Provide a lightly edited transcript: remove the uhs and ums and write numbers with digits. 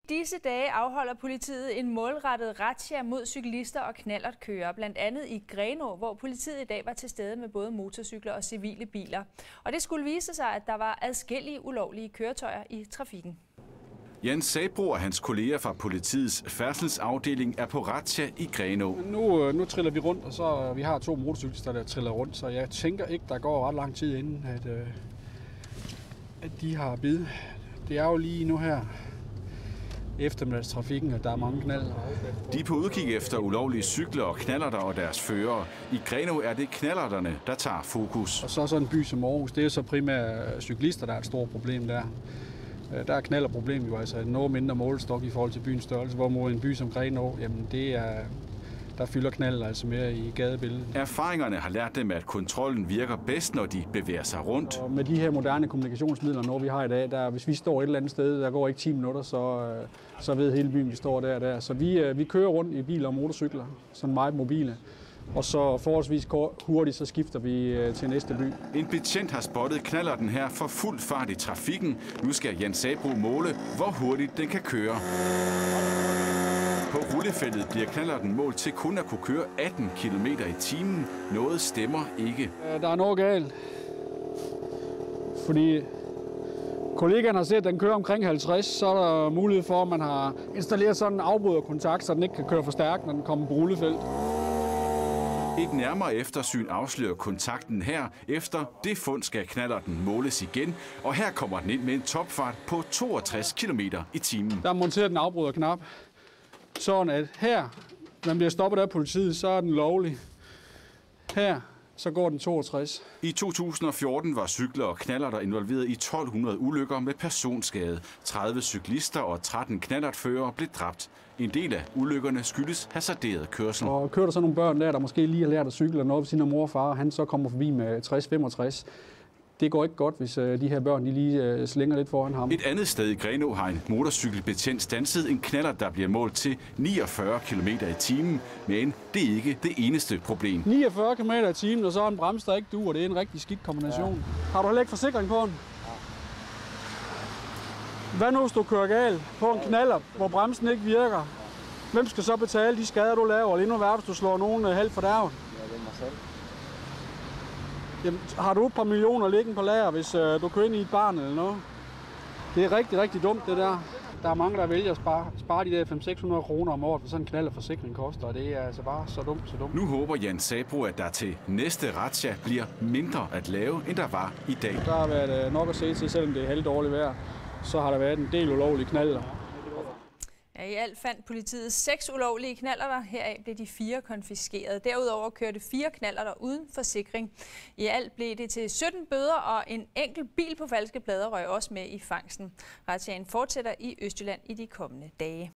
disse dage afholder politiet en målrettet razzia mod cyklister og knallertkørere, blandt andet i Grenaa, hvor politiet i dag var til stede med både motorcykler og civile biler. Og det skulle vise sig, at der var adskillige ulovlige køretøjer i trafikken. Jan Sabro og hans kolleger fra politiets færdselsafdeling er på razzia i Grenaa. Nu triller vi rundt, og så vi har 2 motorcyklister, der triller rundt, så jeg tænker ikke, der går ret lang tid inden, at de har bid. Det er jo lige nu her eftermiddagstrafikken, at der er mange knaller. De er på udkig efter ulovlige cykler og knallerter og deres førere. I Grenaa er det knallerterne, der tager fokus. Og så sådan en by som Aarhus, det er så primært cyklister, der er et stort problem der. Der er knallerproblemet jo altså noget mindre målestok i forhold til byens størrelse, hvorimod en by som Grenaa, jamen der fylder knaller altså mere i gadebilledet. Erfaringerne har lært dem, at kontrollen virker bedst, når de bevæger sig rundt. Og med de her moderne kommunikationsmidler, når vi har i dag, hvis vi står et eller andet sted, der går ikke 10 minutter, så ved hele byen, vi står der. Så vi kører rundt i biler og motorcykler, sådan meget mobile. Og så forholdsvis hurtigt, så skifter vi til næste by. En betjent har spottet knallerten her for fuld fart i trafikken. Nu skal Jan Sabro måle, hvor hurtigt den kan køre. På rullefeltet bliver knallerten målt til kun at kunne køre 18 km i timen. Noget stemmer ikke. Der er noget galt. Fordi kollegaen har set, at den kører omkring 50, så er der mulighed for, at man har installeret sådan en afbryderkontakt, så den ikke kan køre for stærkt, når den kommer på rullefelt. Et nærmere eftersyn afslører kontakten her. Efter det fund skal knallerten måles igen, og her kommer den ind med en topfart på 62 km i timen. Der er monteret en afbryderknap, sådan at her, når man bliver stoppet af politiet, så er den lovlig. Her, så går den 62. I 2014 var cykler og knallerter involveret i 1200 ulykker med personskade. 30 cyklister og 13 knallertførere blev dræbt. En del af ulykkerne skyldes hasarderet kørsel. Og kører der så nogle børn der måske lige har lært at cykle noget ved sin mor og far, og han så kommer forbi med 60-65. Det går ikke godt, hvis de her børn de lige slænger lidt foran ham. Et andet sted i Grenaa har en motorcykelbetjent standset en knallert, der bliver målt til 49 km i timen. Men det er ikke det eneste problem. 49 km i timen, og så er en bremse, der ikke duer. Det er en rigtig skidt kombination. Ja. Har du heller ikke forsikring på den? Ja. Hvad nu, hvis du kører galt på en knallert, hvor bremsen ikke virker? Hvem skal så betale de skader, du laver? Eller endnu værre, hvis du slår nogen halvt for derven? Ja, det er mig selv. Jamen, har du et par millioner liggende på lager, hvis du kører ind i et barn eller noget? Det er rigtig, rigtig dumt, det der. Der er mange, der vælger at spare de der 500-600 kroner om året, for sådan en knallertforsikring koster, og det er altså bare så dumt. Nu håber Jan Sabro, at der til næste razzia bliver mindre at lave, end der var i dag. Der har været nok at se til, selvom det er halvdårligt vejr, så har der været en del ulovlige knaller. Ja, i alt fandt politiet 6 ulovlige knallerter. Heraf blev de 4 konfiskeret. Derudover kørte 4 knallerter uden forsikring. I alt blev det til 17 bøder, og en enkelt bil på falske plader røg også med i fangsten. Razziaen fortsætter i Østjylland i de kommende dage.